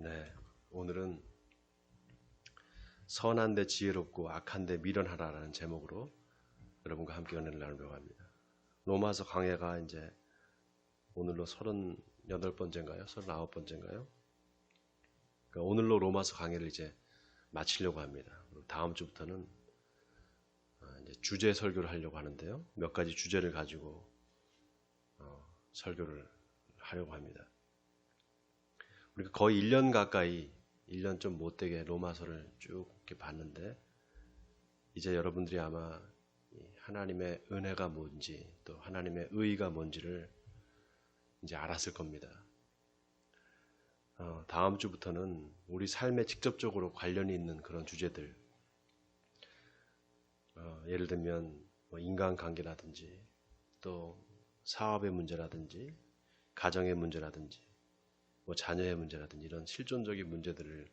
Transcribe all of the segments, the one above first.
네, 오늘은 선한데 지혜롭고 악한데 미련하라라는 제목으로 여러분과 함께 은혜를 나누려고 합니다. 로마서 강해가 이제 오늘로 38번째인가요? 39번째인가요? 그러니까 오늘로 로마서 강해를 이제 마치려고 합니다. 다음 주부터는 이제 주제 설교를 하려고 하는데요. 몇 가지 주제를 가지고 설교를 하려고 합니다. 우리가 거의 1년 가까이 1년 좀 못되게 로마서를 쭉 이렇게 봤는데 이제 여러분들이 아마 하나님의 은혜가 뭔지 또 하나님의 의의가 뭔지를 이제 알았을 겁니다. 다음 주부터는 우리 삶에 직접적으로 관련이 있는 그런 주제들, 예를 들면 인간관계라든지 또 사업의 문제라든지 가정의 문제라든지 자녀의 문제라든지 이런 실존적인 문제들을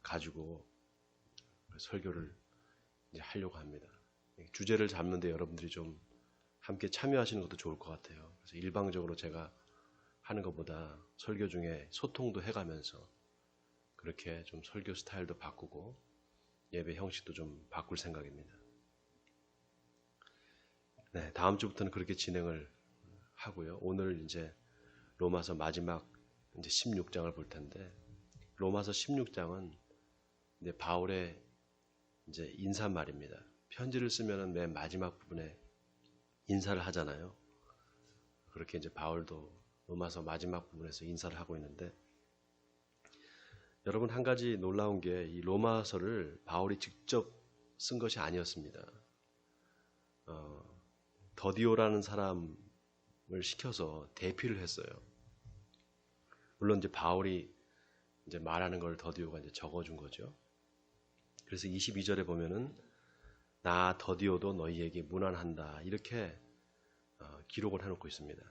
가지고 설교를 이제 하려고 합니다. 주제를 잡는데 여러분들이 좀 함께 참여하시는 것도 좋을 것 같아요. 그래서 일방적으로 제가 하는 것보다 설교 중에 소통도 해가면서 그렇게 좀 설교 스타일도 바꾸고 예배 형식도 좀 바꿀 생각입니다. 네, 다음 주부터는 그렇게 진행을 하고요. 오늘 이제 로마서 마지막 이제 16장을 볼 텐데 로마서 16장은 이제 바울의 이제 인사말입니다. 편지를 쓰면은 맨 마지막 부분에 인사를 하잖아요. 그렇게 이제 바울도 로마서 마지막 부분에서 인사를 하고 있는데 여러분 한 가지 놀라운 게 이 로마서를 바울이 직접 쓴 것이 아니었습니다. 더디오라는 사람을 시켜서 대피를 했어요. 물론 이제 바울이 이제 말하는 걸 더디오가 이제 적어준 거죠. 그래서 22절에 보면은 나 더디오도 너희에게 문안한다 이렇게 기록을 해놓고 있습니다.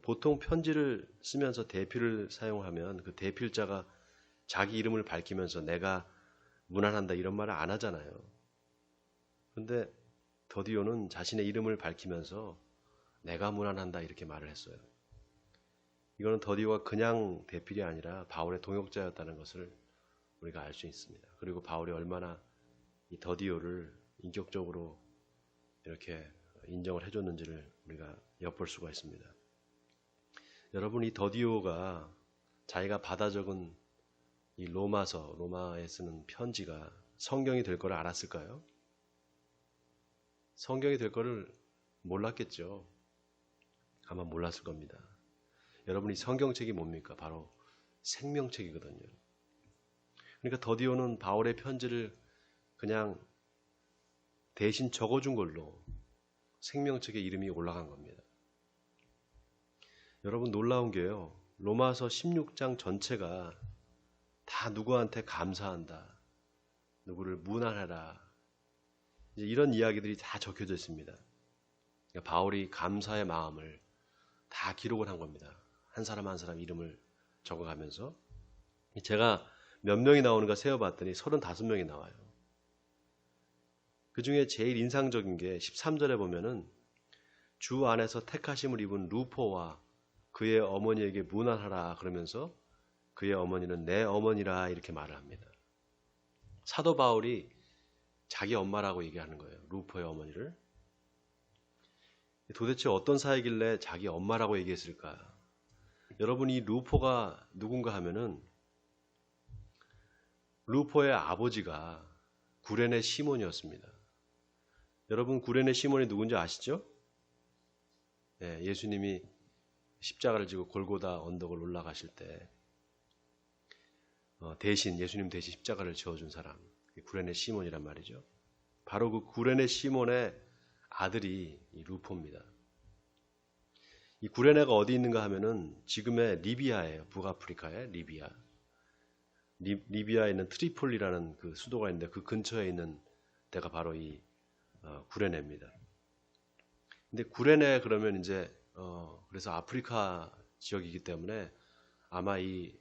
보통 편지를 쓰면서 대필을 사용하면 그 대필자가 자기 이름을 밝히면서 내가 문안한다 이런 말을 안 하잖아요. 그런데 더디오는 자신의 이름을 밝히면서 내가 문안한다 이렇게 말을 했어요. 이거는 더디오가 그냥 대필이 아니라 바울의 동역자였다는 것을 우리가 알 수 있습니다. 그리고 바울이 얼마나 이 더디오를 인격적으로 이렇게 인정을 해줬는지를 우리가 엿볼 수가 있습니다. 여러분 이 더디오가 자기가 받아 적은 이 로마에 쓰는 편지가 성경이 될 거를 알았을까요? 성경이 될 거를 몰랐겠죠. 아마 몰랐을 겁니다. 여러분 이 성경책이 뭡니까? 바로 생명책이거든요. 그러니까 더디오는 바울의 편지를 그냥 대신 적어준 걸로 생명책에 이름이 올라간 겁니다. 여러분 놀라운 게요. 로마서 16장 전체가 다 누구한테 감사한다. 누구를 문안하라. 이제 이런 이야기들이 다 적혀져 있습니다. 그러니까 바울이 감사의 마음을 다 기록을 한 겁니다. 한 사람 한 사람 이름을 적어가면서 제가 몇 명이 나오는가 세어봤더니 35명이 나와요. 그 중에 제일 인상적인 게 13절에 보면은 주 안에서 택하심을 입은 루포와 그의 어머니에게 문안하라 그러면서 그의 어머니는 내 어머니라 이렇게 말을 합니다. 사도 바울이 자기 엄마라고 얘기하는 거예요. 루포의 어머니를. 도대체 어떤 사이길래 자기 엄마라고 얘기했을까? 여러분 이 루포가 누군가 하면은 루포의 아버지가 구레네 시몬이었습니다. 여러분 구레네 시몬이 누군지 아시죠? 네, 예수님이 십자가를 지고 골고다 언덕을 올라가실 때 예수님 대신 십자가를 지어준 사람 구레네 시몬이란 말이죠. 바로 그 구레네 시몬의 아들이 이 루포입니다. 이 구레네가 어디 있는가 하면은 지금의 리비아예요. 북아프리카의 리비아. 리비아에 있는 트리폴리라는 그 수도가 있는데 그 근처에 있는 데가 바로 이 구레네입니다. 근데 구레네 그러면 이제 그래서 아프리카 지역이기 때문에 아마 이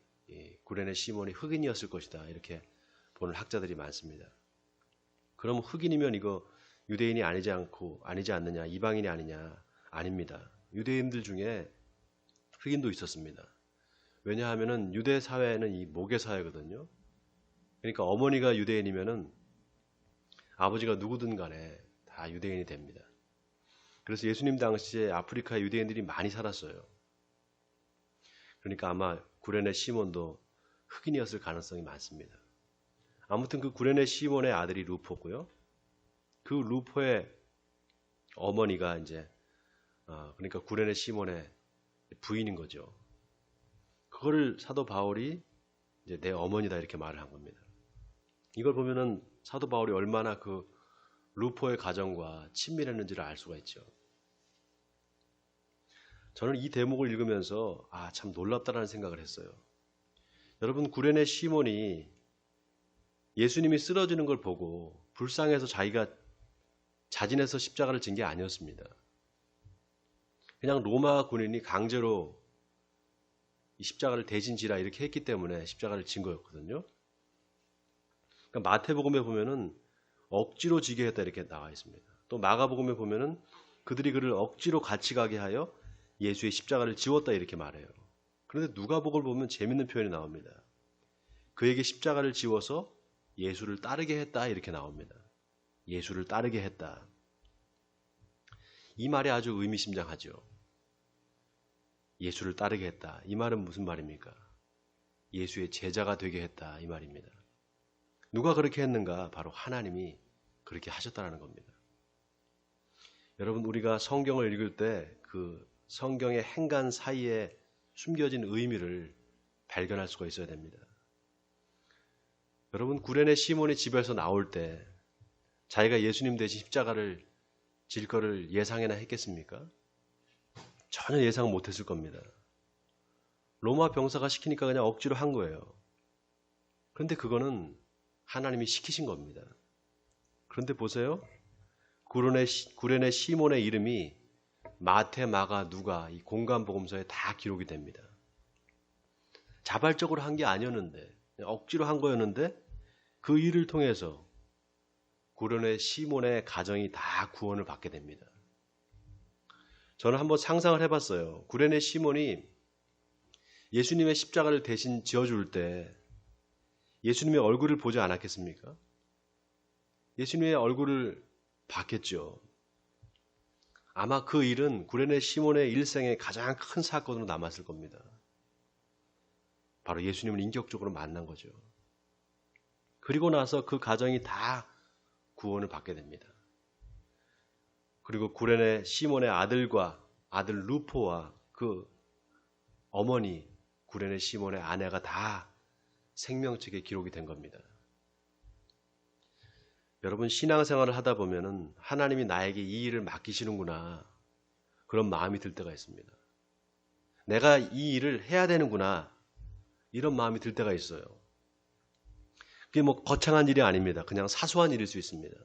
구레네 시몬이 흑인이었을 것이다 이렇게 보는 학자들이 많습니다. 그럼 흑인이면 이거 유대인이 아니지 않느냐 이방인이 아니냐 아닙니다. 유대인들 중에 흑인도 있었습니다. 왜냐하면은 유대 사회는 이 모계 사회거든요. 그러니까 어머니가 유대인이면은 아버지가 누구든 간에 다 유대인이 됩니다. 그래서 예수님 당시에 아프리카 유대인들이 많이 살았어요. 그러니까 아마 구레네 시몬도 흑인이었을 가능성이 많습니다. 아무튼 그 구레네 시몬의 아들이 루포고요. 그 루포의 어머니가 이제 그러니까 구레네 시몬의 부인인 거죠. 그거를 사도 바울이 이제 내 어머니다 이렇게 말을 한 겁니다. 이걸 보면은 사도 바울이 얼마나 그 루포의 가정과 친밀했는지를 알 수가 있죠. 저는 이 대목을 읽으면서 참 놀랍다라는 생각을 했어요. 여러분, 구레네 시몬이 예수님이 쓰러지는 걸 보고 불쌍해서 자기가 자진해서 십자가를 진 게 아니었습니다. 그냥 로마 군인이 강제로 이 십자가를 대신 지라 이렇게 했기 때문에 십자가를 진 거였거든요. 그러니까 마태복음에 보면은 억지로 지게 했다 이렇게 나와 있습니다. 또 마가복음에 보면은 그들이 그를 억지로 같이 가게 하여 예수의 십자가를 지웠다 이렇게 말해요. 그런데 누가복음을 보면 재밌는 표현이 나옵니다. 그에게 십자가를 지워서 예수를 따르게 했다 이렇게 나옵니다. 예수를 따르게 했다. 이 말이 아주 의미심장하죠. 예수를 따르게 했다. 이 말은 무슨 말입니까? 예수의 제자가 되게 했다 이 말입니다. 누가 그렇게 했는가? 바로 하나님이 그렇게 하셨다는 겁니다. 여러분, 우리가 성경을 읽을 때 그 성경의 행간 사이에 숨겨진 의미를 발견할 수가 있어야 됩니다. 여러분, 구레네 시몬이 집에서 나올 때 자기가 예수님 대신 십자가를 질 거를 예상이나 했겠습니까? 전혀 예상 못했을 겁니다. 로마 병사가 시키니까 그냥 억지로 한 거예요. 그런데 그거는 하나님이 시키신 겁니다. 그런데 보세요. 구레네 시몬의 이름이 마태, 마가, 누가 이 공간복음서에 다 기록이 됩니다. 자발적으로 한 게 아니었는데, 억지로 한 거였는데 그 일을 통해서 구레네 시몬의 가정이 다 구원을 받게 됩니다. 저는 한번 상상을 해봤어요. 구레네 시몬이 예수님의 십자가를 대신 지어줄 때 예수님의 얼굴을 보지 않았겠습니까? 예수님의 얼굴을 봤겠죠. 아마 그 일은 구레네 시몬의 일생의 가장 큰 사건으로 남았을 겁니다. 바로 예수님을 인격적으로 만난 거죠. 그리고 나서 그 가정이 다 구원을 받게 됩니다. 그리고 구레네 시몬의 아들과 아들 루포와 그 어머니 구레네 시몬의 아내가 다 생명책에 기록이 된 겁니다. 여러분, 신앙생활을 하다 보면은 하나님이 나에게 이 일을 맡기시는구나 그런 마음이 들 때가 있습니다. 내가 이 일을 해야 되는구나 이런 마음이 들 때가 있어요. 그게 뭐 거창한 일이 아닙니다. 그냥 사소한 일일 수 있습니다.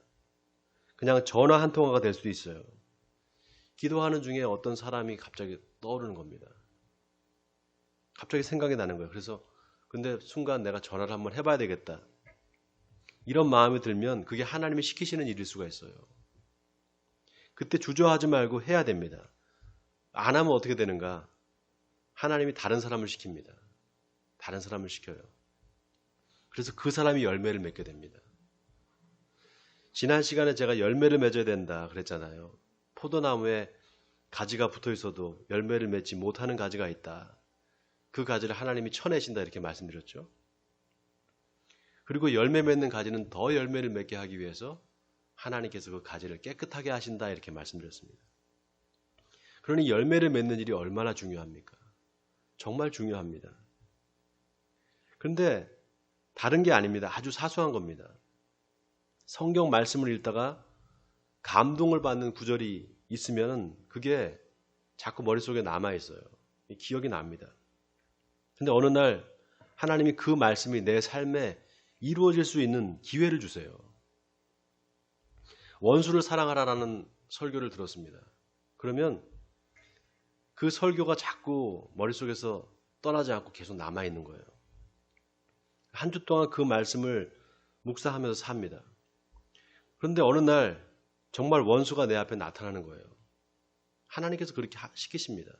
그냥 전화 한 통화가 될 수도 있어요. 기도하는 중에 어떤 사람이 갑자기 떠오르는 겁니다. 갑자기 생각이 나는 거예요. 그래서 근데 순간 내가 전화를 한번 해봐야 되겠다. 이런 마음이 들면 그게 하나님이 시키시는 일일 수가 있어요. 그때 주저하지 말고 해야 됩니다. 안 하면 어떻게 되는가? 하나님이 다른 사람을 시킵니다. 다른 사람을 시켜요. 그래서 그 사람이 열매를 맺게 됩니다. 지난 시간에 제가 열매를 맺어야 된다 그랬잖아요. 포도나무에 가지가 붙어 있어도 열매를 맺지 못하는 가지가 있다. 그 가지를 하나님이 쳐내신다 이렇게 말씀드렸죠. 그리고 열매 맺는 가지는 더 열매를 맺게 하기 위해서 하나님께서 그 가지를 깨끗하게 하신다 이렇게 말씀드렸습니다. 그러니 열매를 맺는 일이 얼마나 중요합니까? 정말 중요합니다. 그런데 다른 게 아닙니다. 아주 사소한 겁니다. 성경 말씀을 읽다가 감동을 받는 구절이 있으면 그게 자꾸 머릿속에 남아있어요. 기억이 납니다. 근데 어느 날 하나님이 그 말씀이 내 삶에 이루어질 수 있는 기회를 주세요. 원수를 사랑하라라는 설교를 들었습니다. 그러면 그 설교가 자꾸 머릿속에서 떠나지 않고 계속 남아있는 거예요. 한 주 동안 그 말씀을 묵상하면서 삽니다. 그런데 어느 날 정말 원수가 내 앞에 나타나는 거예요. 하나님께서 그렇게 시키십니다.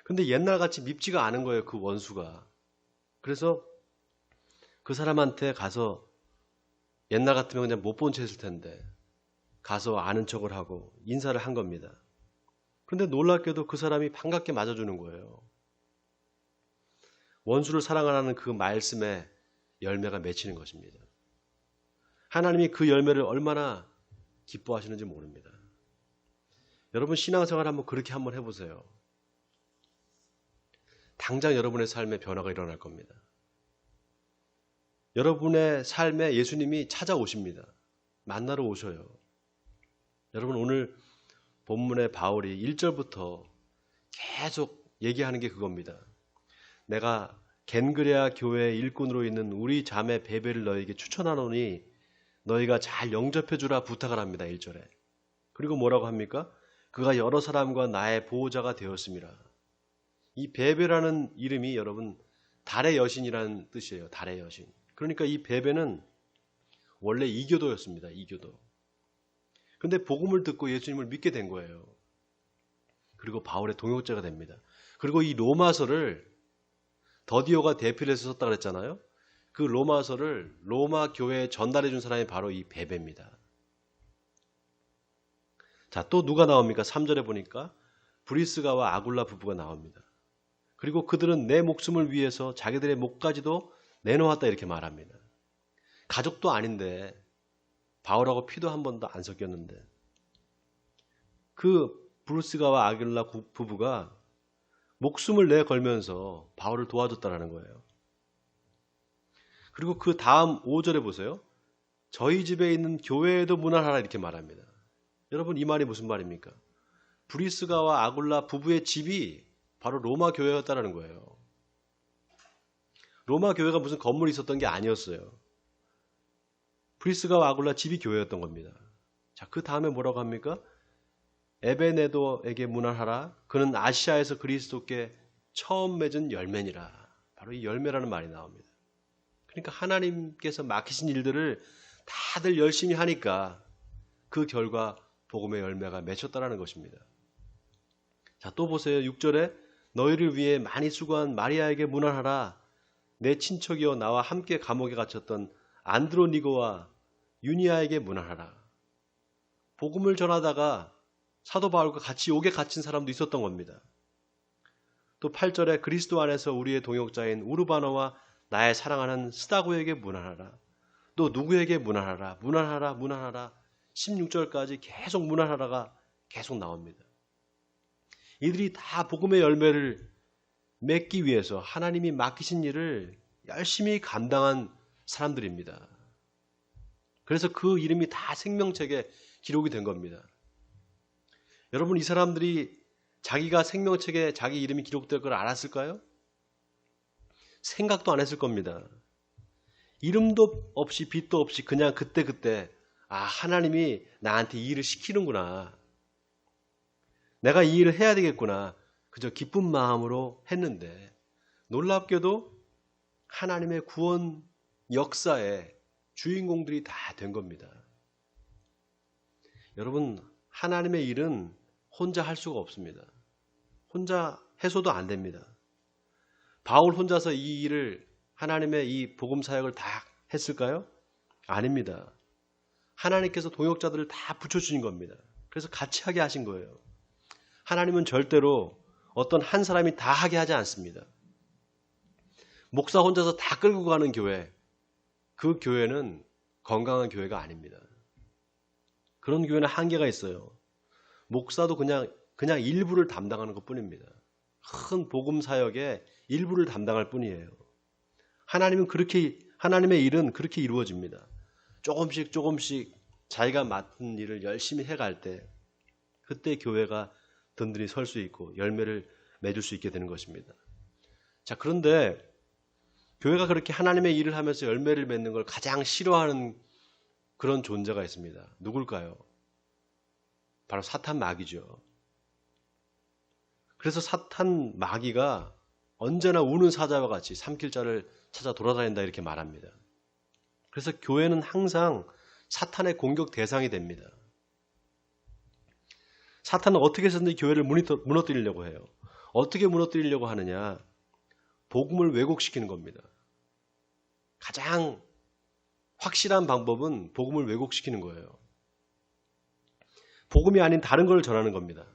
근데 옛날같이 밉지가 않은 거예요, 그 원수가. 그래서 그 사람한테 가서 옛날 같으면 그냥 못 본 채 했을 텐데 가서 아는 척을 하고 인사를 한 겁니다. 그런데 놀랍게도 그 사람이 반갑게 맞아주는 거예요. 원수를 사랑하라는 그 말씀에 열매가 맺히는 것입니다. 하나님이 그 열매를 얼마나 기뻐하시는지 모릅니다. 여러분 신앙생활 한번 그렇게 한번 해보세요. 당장 여러분의 삶에 변화가 일어날 겁니다. 여러분의 삶에 예수님이 찾아오십니다. 만나러 오셔요. 여러분 오늘 본문의 바울이 1절부터 계속 얘기하는 게 그겁니다. 내가 겐그레아 교회의 일꾼으로 있는 우리 자매 베베를 너에게 추천하노니 너희가 잘 영접해 주라 부탁을 합니다. 1절에. 그리고 뭐라고 합니까? 그가 여러 사람과 나의 보호자가 되었음이라. 이 베베라는 이름이 여러분 달의 여신이라는 뜻이에요. 달의 여신. 그러니까 이 베베는 원래 이교도였습니다. 이교도. 그런데 복음을 듣고 예수님을 믿게 된 거예요. 그리고 바울의 동역자가 됩니다. 그리고 이 로마서를 더디오가 대필해서 썼다 그랬잖아요. 그 로마서를 로마 교회에 전달해 준 사람이 바로 이 베베입니다. 자, 또 누가 나옵니까? 3절에 보니까 브리스가와 아굴라 부부가 나옵니다. 그리고 그들은 내 목숨을 위해서 자기들의 목까지도 내놓았다 이렇게 말합니다. 가족도 아닌데 바울하고 피도 한 번도 안 섞였는데 그 브루스가와 아굴라 부부가 목숨을 내걸면서 바울을 도와줬다라는 거예요. 그리고 그 다음 5절에 보세요. 저희 집에 있는 교회에도 문안하라 이렇게 말합니다. 여러분 이 말이 무슨 말입니까? 브리스가와 아굴라 부부의 집이 바로 로마 교회였다라는 거예요. 로마 교회가 무슨 건물이 있었던 게 아니었어요. 브리스가와 아굴라 집이 교회였던 겁니다. 자, 그 다음에 뭐라고 합니까? 에베네도에게 문안하라. 그는 아시아에서 그리스도께 처음 맺은 열매니라. 바로 이 열매라는 말이 나옵니다. 그러니까 하나님께서 맡기신 일들을 다들 열심히 하니까 그 결과 복음의 열매가 맺혔다라는 것입니다. 자, 또 보세요. 6절에 너희를 위해 많이 수고한 마리아에게 문안하라. 내 친척이여 나와 함께 감옥에 갇혔던 안드로니고와 유니아에게 문안하라. 복음을 전하다가 사도 바울과 같이 옥에 갇힌 사람도 있었던 겁니다. 또 8절에 그리스도 안에서 우리의 동역자인 우르바노와 나의 사랑하는 스다고에게 문안하라. 또 누구에게 문안하라. 문안하라. 문안하라. 16절까지 계속 문안하라가 계속 나옵니다. 이들이 다 복음의 열매를 맺기 위해서 하나님이 맡기신 일을 열심히 감당한 사람들입니다. 그래서 그 이름이 다 생명책에 기록이 된 겁니다. 여러분 이 사람들이 자기가 생명책에 자기 이름이 기록될 걸 알았을까요? 생각도 안 했을 겁니다. 이름도 없이 빛도 없이 그냥 그때 하나님이 나한테 이 일을 시키는구나. 내가 이 일을 해야 되겠구나. 그저 기쁜 마음으로 했는데 놀랍게도 하나님의 구원 역사에 주인공들이 다 된 겁니다. 여러분 하나님의 일은 혼자 할 수가 없습니다. 혼자 해서도 안 됩니다. 바울 혼자서 이 일을 하나님의 이 복음 사역을 다 했을까요? 아닙니다. 하나님께서 동역자들을 다 붙여주신 겁니다. 그래서 같이 하게 하신 거예요. 하나님은 절대로 어떤 한 사람이 다 하게 하지 않습니다. 목사 혼자서 다 끌고 가는 교회, 그 교회는 건강한 교회가 아닙니다. 그런 교회는 한계가 있어요. 목사도 그냥 일부를 담당하는 것뿐입니다. 큰 복음 사역의 일부를 담당할 뿐이에요. 하나님의 일은 그렇게 이루어집니다. 조금씩 자기가 맡은 일을 열심히 해갈 때 그때 교회가 든든히 설 수 있고 열매를 맺을 수 있게 되는 것입니다. 자, 그런데 교회가 그렇게 하나님의 일을 하면서 열매를 맺는 걸 가장 싫어하는 그런 존재가 있습니다. 누굴까요? 바로 사탄 마귀죠. 그래서 사탄 마귀가 언제나 우는 사자와 같이 삼킬 자를 찾아 돌아다닌다 이렇게 말합니다. 그래서 교회는 항상 사탄의 공격 대상이 됩니다. 사탄은 어떻게 해서든지 교회를 무너뜨리려고 해요. 어떻게 무너뜨리려고 하느냐? 복음을 왜곡시키는 겁니다. 가장 확실한 방법은 복음을 왜곡시키는 거예요. 복음이 아닌 다른 걸 전하는 겁니다.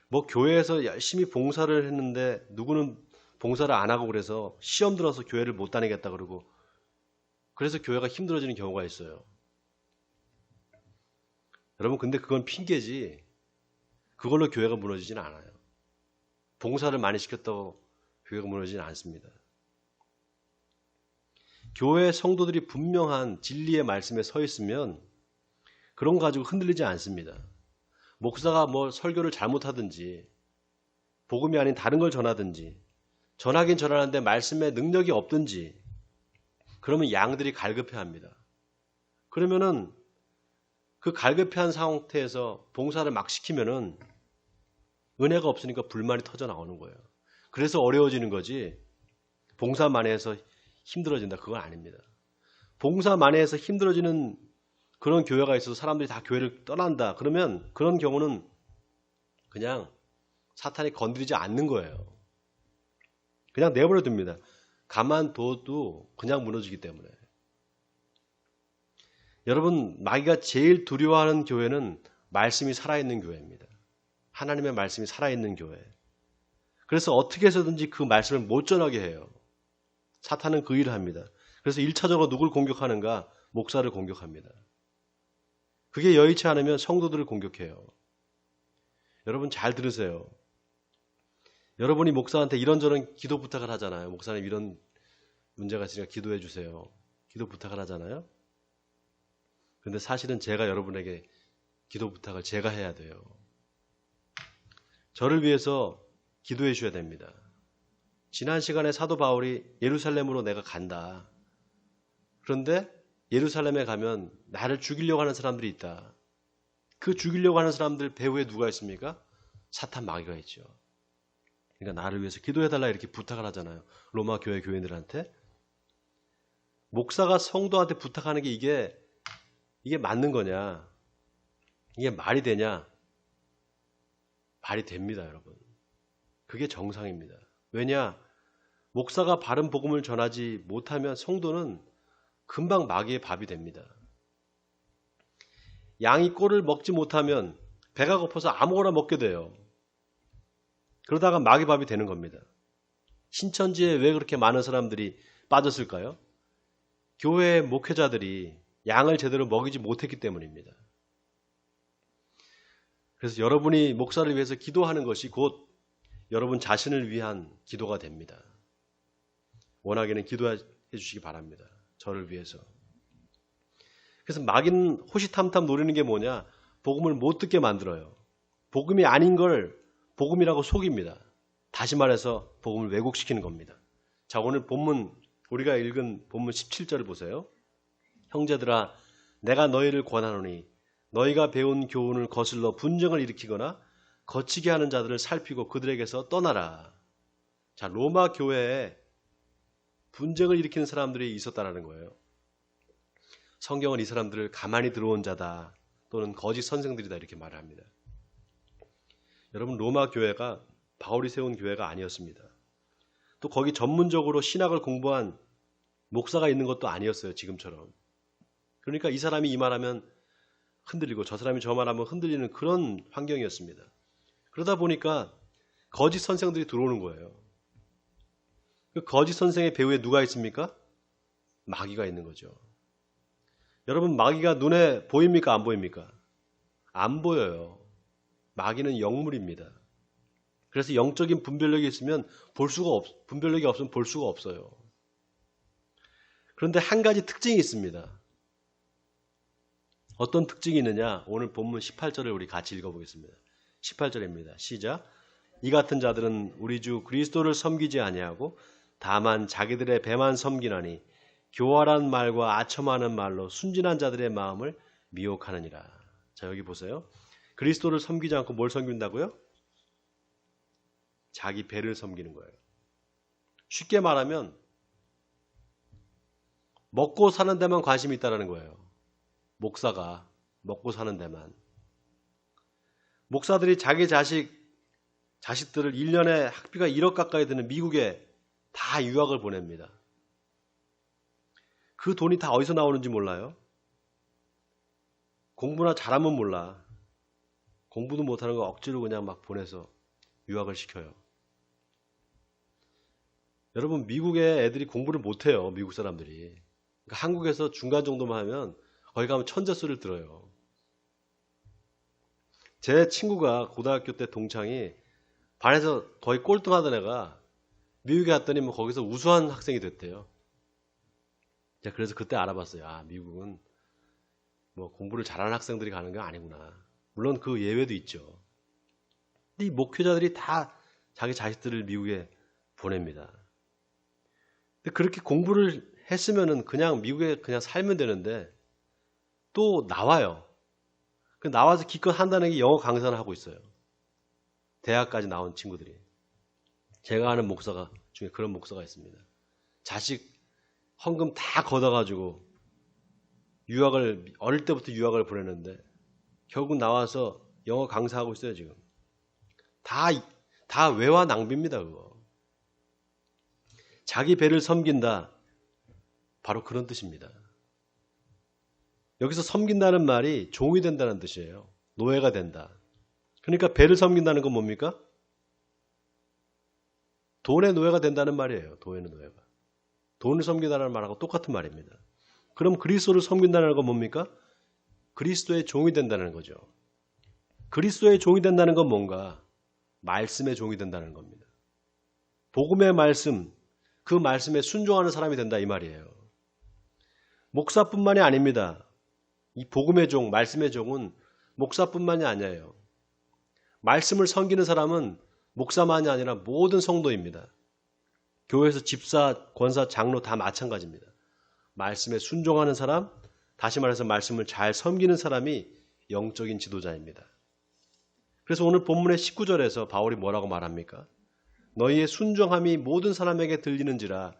뭐 교회에서 열심히 봉사를 했는데 누구는 봉사를 안 하고 그래서 시험 들어서 교회를 못 다니겠다 그러고 그래서 교회가 힘들어지는 경우가 있어요. 여러분 근데 그건 핑계지 그걸로 교회가 무너지진 않아요. 봉사를 많이 시켰다고 교회가 무너지진 않습니다. 교회 성도들이 분명한 진리의 말씀에 서 있으면 그런 거 가지고 흔들리지 않습니다. 목사가 뭐 설교를 잘못하든지 복음이 아닌 다른 걸 전하든지 전하긴 전하는데 말씀에 능력이 없든지 그러면 양들이 갈급해합니다. 그러면은 그 갈급해한 상태에서 봉사를 막 시키면은 은혜가 없으니까 불만이 터져 나오는 거예요. 그래서 어려워지는 거지 봉사만 해서 힘들어진다 그건 아닙니다. 봉사만 해서 힘들어지는 그런 교회가 있어서 사람들이 다 교회를 떠난다 그러면 그런 경우는 그냥 사탄이 건드리지 않는 거예요. 그냥 내버려 둡니다. 가만둬도 그냥 무너지기 때문에. 여러분 마귀가 제일 두려워하는 교회는 말씀이 살아있는 교회입니다. 하나님의 말씀이 살아있는 교회. 그래서 어떻게 해서든지 그 말씀을 못 전하게 해요. 사탄은 그 일을 합니다. 그래서 1차적으로 누굴 공격하는가? 목사를 공격합니다. 그게 여의치 않으면 성도들을 공격해요. 여러분 잘 들으세요. 여러분이 목사한테 이런저런 기도 부탁을 하잖아요. 목사님 이런 문제가 있으니까 기도해 주세요. 기도 부탁을 하잖아요. 그런데 사실은 제가 여러분에게 기도 부탁을 제가 해야 돼요. 저를 위해서 기도해 주셔야 됩니다. 지난 시간에 사도 바울이 예루살렘으로 내가 간다. 그런데 예루살렘에 가면 나를 죽이려고 하는 사람들이 있다. 그 죽이려고 하는 사람들 배후에 누가 있습니까? 사탄 마귀가 있죠. 그러니까 나를 위해서 기도해달라 이렇게 부탁을 하잖아요. 로마 교회 교인들한테. 목사가 성도한테 부탁하는 게 이게 맞는 거냐? 이게 말이 되냐? 말이 됩니다, 여러분. 그게 정상입니다. 왜냐? 목사가 바른 복음을 전하지 못하면 성도는 금방 마귀의 밥이 됩니다. 양이 꼴을 먹지 못하면 배가 고파서 아무거나 먹게 돼요. 그러다가 마귀 밥이 되는 겁니다. 신천지에 왜 그렇게 많은 사람들이 빠졌을까요? 교회 목회자들이 양을 제대로 먹이지 못했기 때문입니다. 그래서 여러분이 목사를 위해서 기도하는 것이 곧 여러분 자신을 위한 기도가 됩니다. 원하기는 기도해 주시기 바랍니다. 저를 위해서. 그래서 마귀는 호시탐탐 노리는 게 뭐냐? 복음을 못 듣게 만들어요. 복음이 아닌 걸 복음이라고 속입니다. 다시 말해서 복음을 왜곡시키는 겁니다. 자, 오늘 본문 우리가 읽은 본문 17절을 보세요. 형제들아 내가 너희를 권하노니 너희가 배운 교훈을 거슬러 분쟁을 일으키거나 거치게 하는 자들을 살피고 그들에게서 떠나라. 자, 로마 교회에 분쟁을 일으키는 사람들이 있었다라는 거예요. 성경은 이 사람들을 가만히 들어온 자다 또는 거짓 선생들이다 이렇게 말을 합니다. 여러분 로마 교회가 바울이 세운 교회가 아니었습니다. 또 거기 전문적으로 신학을 공부한 목사가 있는 것도 아니었어요. 지금처럼. 그러니까 이 사람이 이 말하면 흔들리고 저 사람이 저 말하면 흔들리는 그런 환경이었습니다. 그러다 보니까 거짓 선생들이 들어오는 거예요. 그 거짓 선생의 배후에 누가 있습니까? 마귀가 있는 거죠. 여러분 마귀가 눈에 보입니까? 안 보입니까? 안 보여요. 마귀는 영물입니다. 그래서 영적인 분별력이 있으면 분별력이 없으면 볼 수가 없어요. 그런데 한 가지 특징이 있습니다. 어떤 특징이 있느냐? 오늘 본문 18절을 우리 같이 읽어보겠습니다. 18절입니다. 시작. 이 같은 자들은 우리 주 그리스도를 섬기지 아니하고 다만 자기들의 배만 섬기나니 교활한 말과 아첨하는 말로 순진한 자들의 마음을 미혹하느니라. 자, 여기 보세요. 그리스도를 섬기지 않고 뭘 섬긴다고요? 자기 배를 섬기는 거예요. 쉽게 말하면 먹고 사는 데만 관심이 있다는 거예요. 목사가 먹고 사는 데만. 목사들이 자기 자식 자식들을 1년에 학비가 1억 가까이 드는 미국에 다 유학을 보냅니다. 그 돈이 다 어디서 나오는지 몰라요? 공부나 잘하면 몰라. 공부도 못하는 거 억지로 그냥 막 보내서 유학을 시켜요. 여러분, 미국의 애들이 공부를 못해요. 미국 사람들이. 그러니까 한국에서 중간 정도만 하면 거기 가면 천재 소리를 들어요. 제 친구가 고등학교 때 동창이 반에서 거의 꼴등하던 애가 미국에 갔더니 뭐 거기서 우수한 학생이 됐대요. 그래서 그때 알아봤어요. 아, 미국은 뭐 공부를 잘하는 학생들이 가는 게 아니구나. 물론 그 예외도 있죠. 근데 이 목회자들이 다 자기 자식들을 미국에 보냅니다. 근데 그렇게 공부를 했으면은 그냥 미국에 그냥 살면 되는데 또 나와요. 나와서 기껏 한다는 게 영어 강사를 하고 있어요. 대학까지 나온 친구들이. 제가 아는 목사가 중에 그런 목사가 있습니다. 자식 헌금 다 걷어가지고 어릴 때부터 유학을 보내는데 결국 나와서 영어 강사하고 있어요, 지금. 다 외화 낭비입니다, 그거. 자기 배를 섬긴다. 바로 그런 뜻입니다. 여기서 섬긴다는 말이 종이 된다는 뜻이에요. 노예가 된다. 그러니까 배를 섬긴다는 건 뭡니까? 돈의 노예가 된다는 말이에요. 돈의 노예가. 돈을 섬긴다는 말하고 똑같은 말입니다. 그럼 그리스도를 섬긴다는 건 뭡니까? 그리스도의 종이 된다는 거죠. 그리스도의 종이 된다는 건 뭔가? 말씀의 종이 된다는 겁니다. 복음의 말씀, 그 말씀에 순종하는 사람이 된다 이 말이에요. 목사뿐만이 아닙니다. 이 복음의 종, 말씀의 종은 목사뿐만이 아니에요. 말씀을 섬기는 사람은 목사만이 아니라 모든 성도입니다. 교회에서 집사, 권사, 장로 다 마찬가지입니다. 말씀에 순종하는 사람, 다시 말해서 말씀을 잘 섬기는 사람이 영적인 지도자입니다. 그래서 오늘 본문의 19절에서 바울이 뭐라고 말합니까? 너희의 순종함이 모든 사람에게 들리는지라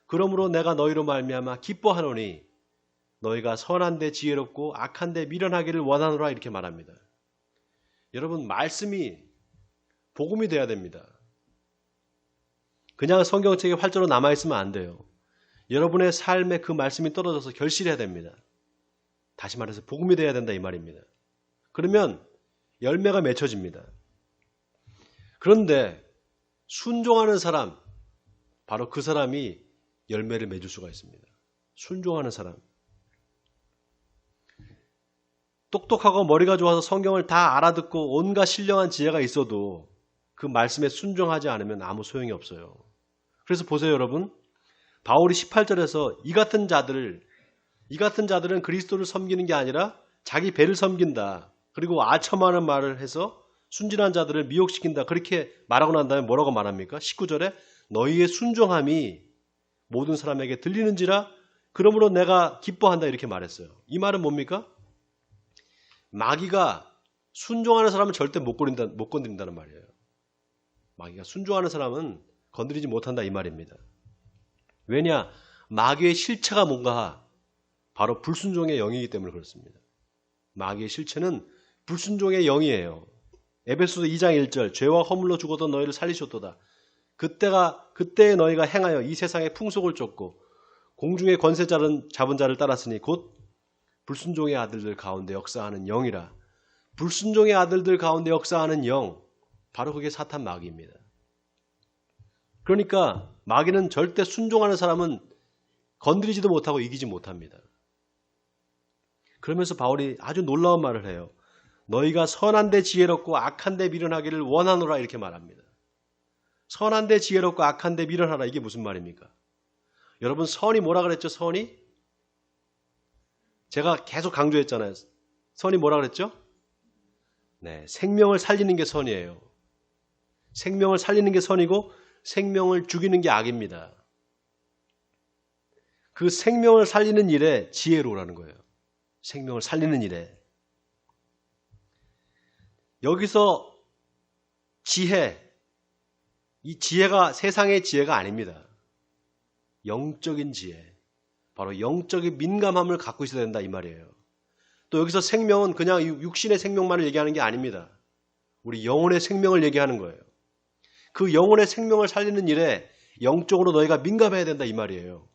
그러므로 내가 너희로 말미암아 기뻐하노니 너희가 선한데 지혜롭고 악한데 미련하기를 원하노라 이렇게 말합니다. 여러분, 말씀이 복음이 돼야 됩니다. 그냥 성경책에 활자로 남아있으면 안 돼요. 여러분의 삶에 그 말씀이 떨어져서 결실해야 됩니다. 다시 말해서 복음이 돼야 된다 이 말입니다. 그러면 열매가 맺혀집니다. 그런데 순종하는 사람, 바로 그 사람이 열매를 맺을 수가 있습니다. 순종하는 사람. 똑똑하고 머리가 좋아서 성경을 다 알아듣고 온갖 신령한 지혜가 있어도 그 말씀에 순종하지 않으면 아무 소용이 없어요. 그래서 보세요, 여러분. 바울이 18절에서 이 같은 자들은 그리스도를 섬기는 게 아니라 자기 배를 섬긴다. 그리고 아첨하는 말을 해서 순진한 자들을 미혹시킨다. 그렇게 말하고 난 다음에 뭐라고 말합니까? 19절에 너희의 순종함이 모든 사람에게 들리는지라 그러므로 내가 기뻐한다 이렇게 말했어요. 이 말은 뭡니까? 마귀가 순종하는 사람은 절대 못 건드린다는 말이에요. 마귀가 순종하는 사람은 건드리지 못한다 이 말입니다. 왜냐? 마귀의 실체가 뭔가 바로 불순종의 영이기 때문에 그렇습니다. 마귀의 실체는 불순종의 영이에요. 에베소서 2장 1절 죄와 허물로 죽었던 너희를 살리셨도다. 그때에 너희가 행하여 이 세상의 풍속을 쫓고 공중의 권세 잡은 자를 따랐으니 곧 불순종의 아들들 가운데 역사하는 영이라. 불순종의 아들들 가운데 역사하는 영, 바로 그게 사탄 마귀입니다. 그러니까 마귀는 절대 순종하는 사람은 건드리지도 못하고 이기지 못합니다. 그러면서 바울이 아주 놀라운 말을 해요. 너희가 선한데 지혜롭고 악한데 미련하기를 원하노라 이렇게 말합니다. 선한데 지혜롭고 악한데 미련하라 이게 무슨 말입니까? 여러분 선이 뭐라 그랬죠? 선이? 제가 계속 강조했잖아요. 선이 뭐라 그랬죠? 네, 생명을 살리는 게 선이에요. 생명을 살리는 게 선이고 생명을 죽이는 게 악입니다. 그 생명을 살리는 일에 지혜로라는 거예요. 생명을 살리는 일에. 여기서 지혜, 이 지혜가 세상의 지혜가 아닙니다. 영적인 지혜, 바로 영적인 민감함을 갖고 있어야 된다 이 말이에요. 또 여기서 생명은 그냥 육신의 생명만을 얘기하는 게 아닙니다. 우리 영혼의 생명을 얘기하는 거예요. 그 영혼의 생명을 살리는 일에 영적으로 너희가 민감해야 된다 이 말이에요.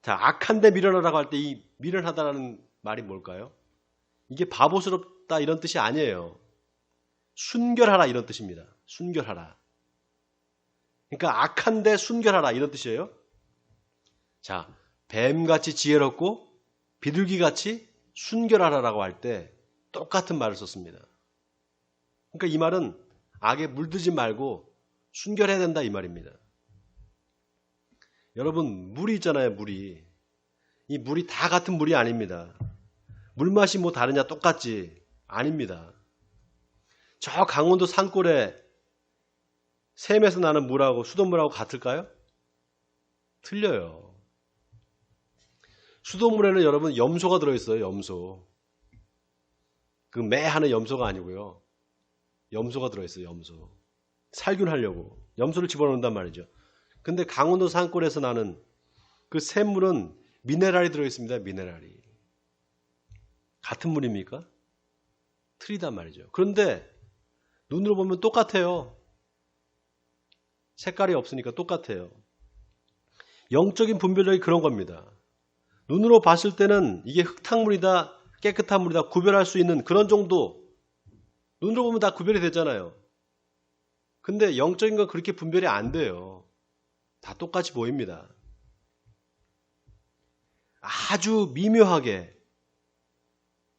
자, 악한 데 미련하라고 할 때 이 미련하다라는 말이 뭘까요? 이게 바보스럽다 이런 뜻이 아니에요. 순결하라 이런 뜻입니다. 순결하라. 그러니까 악한 데 순결하라 이런 뜻이에요. 자, 뱀같이 지혜롭고 비둘기같이 순결하라라고 할 때 똑같은 말을 썼습니다. 그러니까 이 말은 악에 물들지 말고 순결해야 된다 이 말입니다. 여러분, 물이 있잖아요, 물이. 이 물이 다 같은 물이 아닙니다. 물맛이 뭐 다르냐 똑같지? 아닙니다. 저 강원도 산골에 샘에서 나는 물하고 수돗물하고 같을까요? 틀려요. 수돗물에는 여러분 염소가 들어있어요. 염소. 그 매 하는 염소가 아니고요. 염소가 들어있어요. 염소. 살균하려고 염소를 집어넣는단 말이죠. 근데 강원도 산골에서 나는 그 샘물은 미네랄이 들어있습니다. 미네랄이. 같은 물입니까? 틀리단 말이죠. 그런데 눈으로 보면 똑같아요. 색깔이 없으니까 똑같아요. 영적인 분별력이 그런 겁니다. 눈으로 봤을 때는 이게 흙탕물이다, 깨끗한 물이다 구별할 수 있는 그런 정도. 눈으로 보면 다 구별이 되잖아요. 근데 영적인 건 그렇게 분별이 안 돼요. 다 똑같이 보입니다. 아주 미묘하게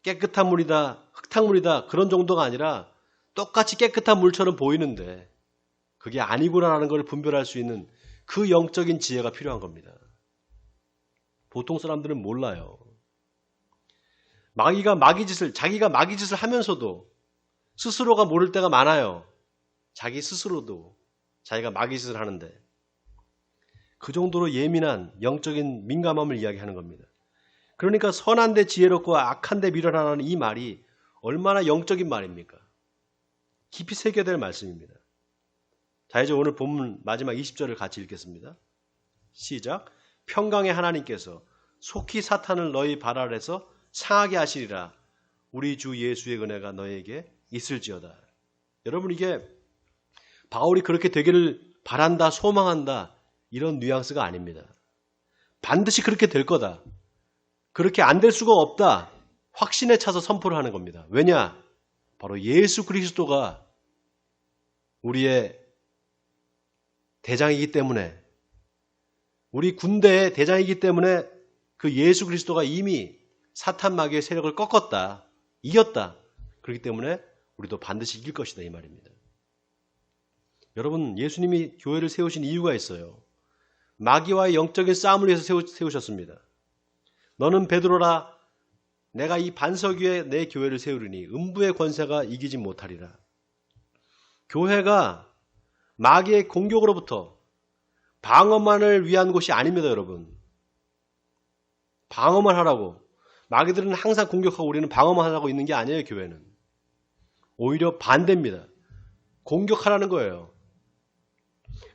깨끗한 물이다, 흙탕물이다 그런 정도가 아니라 똑같이 깨끗한 물처럼 보이는데 그게 아니구나라는 걸 분별할 수 있는 그 영적인 지혜가 필요한 겁니다. 보통 사람들은 몰라요. 자기가 마귀짓을 하면서도 스스로가 모를 때가 많아요. 자기 스스로도 자기가 마귀짓을 하는데 그 정도로 예민한 영적인 민감함을 이야기하는 겁니다. 그러니까 선한데 지혜롭고 악한데 미련하라는 이 말이 얼마나 영적인 말입니까? 깊이 새겨야 될 말씀입니다. 자, 이제 오늘 본문 마지막 20절을 같이 읽겠습니다. 시작. 평강의 하나님께서 속히 사탄을 너희 발 아래서 상하게 하시리라. 우리 주 예수의 은혜가 너에게 있을지어다. 여러분, 이게 바울이 그렇게 되기를 바란다, 소망한다 이런 뉘앙스가 아닙니다. 반드시 그렇게 될 거다. 그렇게 안 될 수가 없다. 확신에 차서 선포를 하는 겁니다. 왜냐? 바로 예수 그리스도가 우리의 대장이기 때문에, 우리 군대의 대장이기 때문에 그 예수 그리스도가 이미 사탄 마귀의 세력을 꺾었다. 이겼다. 그렇기 때문에 우리도 반드시 이길 것이다 이 말입니다. 여러분, 예수님이 교회를 세우신 이유가 있어요. 마귀와의 영적인 싸움을 위해서 세우셨습니다. 너는 베드로라. 내가 이 반석 위에 내 교회를 세우리니 음부의 권세가 이기지 못하리라. 교회가 마귀의 공격으로부터 방어만을 위한 곳이 아닙니다, 여러분. 방어만 하라고. 마귀들은 항상 공격하고 우리는 방어만 하라고 있는 게 아니에요, 교회는. 오히려 반대입니다. 공격하라는 거예요.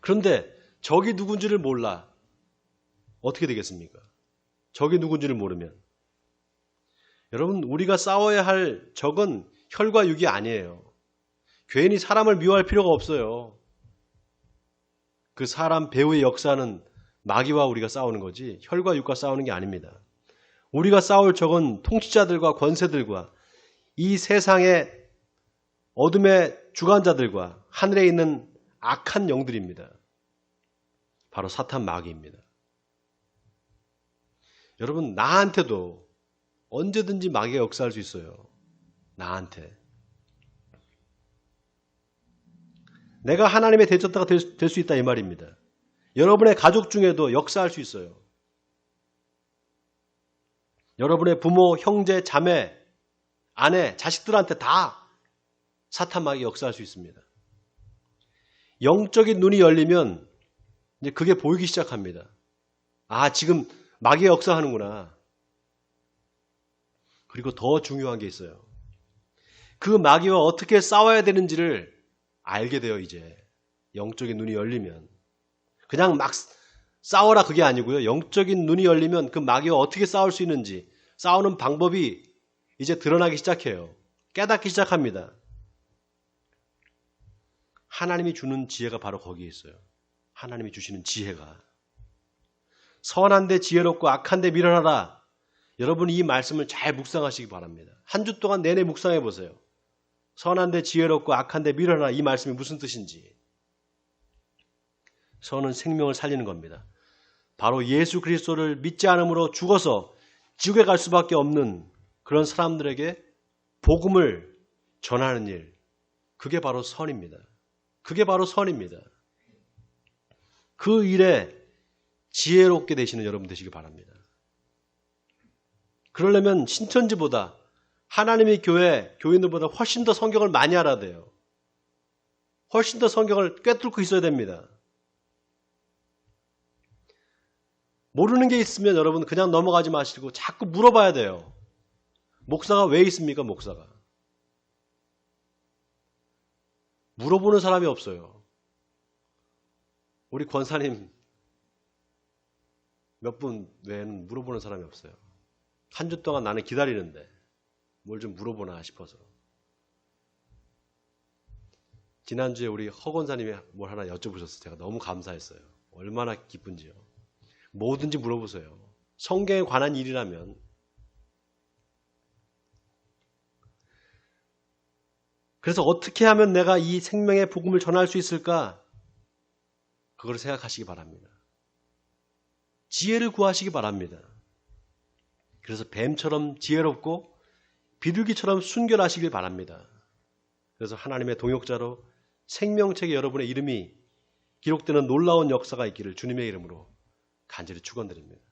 그런데 적이 누군지를 몰라. 어떻게 되겠습니까? 적이 누군지를 모르면. 여러분, 우리가 싸워야 할 적은 혈과 육이 아니에요. 괜히 사람을 미워할 필요가 없어요. 그 사람 배후의 역사는 마귀와 우리가 싸우는 거지 혈과 육과 싸우는 게 아닙니다. 우리가 싸울 적은 통치자들과 권세들과 이 세상의 어둠의 주관자들과 하늘에 있는 악한 영들입니다. 바로 사탄 마귀입니다. 여러분, 나한테도 언제든지 마귀가 역사할 수 있어요. 나한테. 내가 하나님의 대적자가 될 수 있다 이 말입니다. 여러분의 가족 중에도 역사할 수 있어요. 여러분의 부모, 형제, 자매, 아내, 자식들한테 다 사탄 마귀가 역사할 수 있습니다. 영적인 눈이 열리면 이제 그게 보이기 시작합니다. 아, 지금 마귀가 역사하는구나. 그리고 더 중요한 게 있어요. 그 마귀와 어떻게 싸워야 되는지를 알게 돼요, 이제. 영적인 눈이 열리면. 그냥 막 싸워라 그게 아니고요. 영적인 눈이 열리면 그 마귀와 어떻게 싸울 수 있는지, 싸우는 방법이 이제 드러나기 시작해요. 깨닫기 시작합니다. 하나님이 주는 지혜가 바로 거기에 있어요. 하나님이 주시는 지혜가. 선한데 지혜롭고 악한데 미련하라. 여러분이 이 말씀을 잘 묵상하시기 바랍니다. 한 주 동안 내내 묵상해 보세요. 선한데 지혜롭고 악한데 미련하라. 이 말씀이 무슨 뜻인지. 선은 생명을 살리는 겁니다. 바로 예수 그리스도를 믿지 않음으로 죽어서 지옥에 갈 수밖에 없는 그런 사람들에게 복음을 전하는 일. 그게 바로 선입니다. 그게 바로 선입니다. 그 일에 지혜롭게 되시는 여러분 되시기 바랍니다. 그러려면 신천지보다 하나님의 교인들보다 훨씬 더 성경을 많이 알아야 돼요. 훨씬 더 성경을 꿰뚫고 있어야 됩니다. 모르는 게 있으면 여러분 그냥 넘어가지 마시고 자꾸 물어봐야 돼요. 목사가 왜 있습니까, 목사가? 물어보는 사람이 없어요. 우리 권사님 몇 분 외에는 물어보는 사람이 없어요. 한 주 동안 나는 기다리는데 뭘 좀 물어보나 싶어서. 지난주에 우리 허 권사님이 뭘 하나 여쭤보셨어요. 제가 너무 감사했어요. 얼마나 기쁜지요. 뭐든지 물어보세요. 성경에 관한 일이라면. 그래서 어떻게 하면 내가 이 생명의 복음을 전할 수 있을까? 그걸 생각하시기 바랍니다. 지혜를 구하시기 바랍니다. 그래서 뱀처럼 지혜롭고 비둘기처럼 순결하시길 바랍니다. 그래서 하나님의 동역자로 생명책에 여러분의 이름이 기록되는 놀라운 역사가 있기를 주님의 이름으로 간절히 축원드립니다.